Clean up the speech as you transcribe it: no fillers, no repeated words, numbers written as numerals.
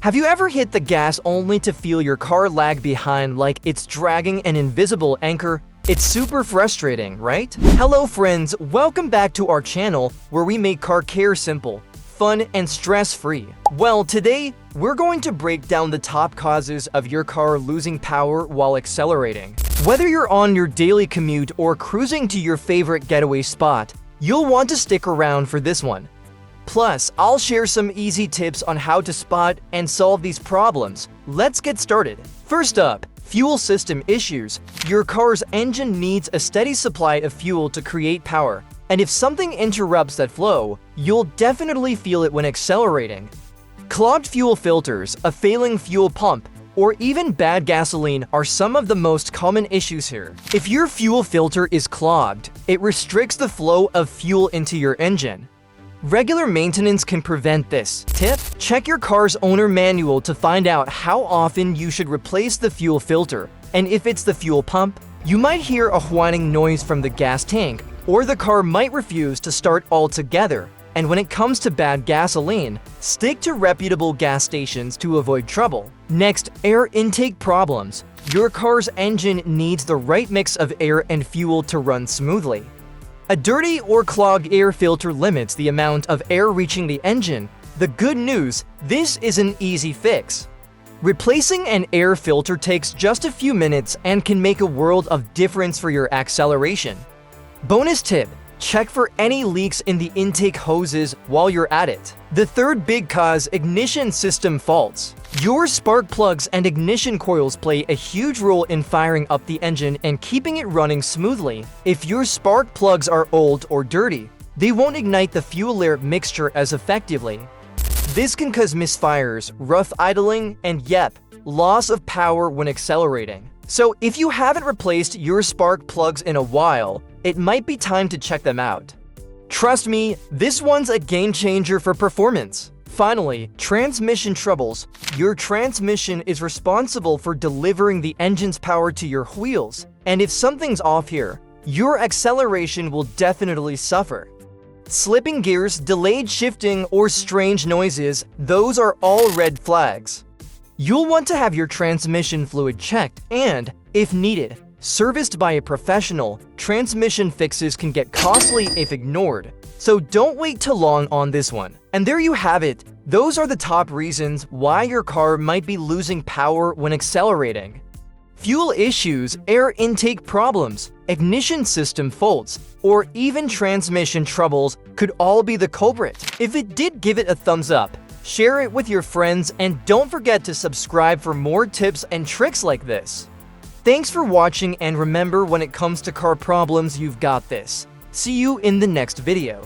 Have you ever hit the gas only to feel your car lag behind like it's dragging an invisible anchor? It's super frustrating, right? Hello friends, welcome back to our channel where we make car care simple, fun, and stress-free. Well, today, we're going to break down the top causes of your car losing power while accelerating. Whether you're on your daily commute or cruising to your favorite getaway spot, you'll want to stick around for this one. Plus, I'll share some easy tips on how to spot and solve these problems. Let's get started. First up, fuel system issues. Your car's engine needs a steady supply of fuel to create power, and if something interrupts that flow, you'll definitely feel it when accelerating. Clogged fuel filters, a failing fuel pump, or even bad gasoline are some of the most common issues here. If your fuel filter is clogged, it restricts the flow of fuel into your engine. Regular maintenance can prevent this. Tip: check your car's owner manual to find out how often you should replace the fuel filter, and if it's the fuel pump, you might hear a whining noise from the gas tank, or the car might refuse to start altogether. And when it comes to bad gasoline, stick to reputable gas stations to avoid trouble. Next, air intake problems. Your car's engine needs the right mix of air and fuel to run smoothly. A dirty or clogged air filter limits the amount of air reaching the engine. The good news, this is an easy fix. Replacing an air filter takes just a few minutes and can make a world of difference for your acceleration. Bonus tip: check for any leaks in the intake hoses while you're at it. The third big cause: ignition system faults. Your spark plugs and ignition coils play a huge role in firing up the engine and keeping it running smoothly. If your spark plugs are old or dirty, they won't ignite the fuel air mixture as effectively. This can cause misfires, rough idling, and loss of power when accelerating. So if you haven't replaced your spark plugs in a while, it might be time to check them out. Trust me, this one's a game changer for performance. Finally, transmission troubles. Your transmission is responsible for delivering the engine's power to your wheels, and if something's off here, your acceleration will definitely suffer. Slipping gears, delayed shifting, or strange noises, those are all red flags. You'll want to have your transmission fluid checked and, if needed, serviced by a professional. Transmission fixes can get costly if ignored, so don't wait too long on this one. And there you have it. Those are the top reasons why your car might be losing power when accelerating. Fuel issues, air intake problems, ignition system faults, or even transmission troubles could all be the culprit. If it did, give it a thumbs up, share it with your friends, and don't forget to subscribe for more tips and tricks like this. Thanks for watching, and remember, when it comes to car problems, you've got this. See you in the next video.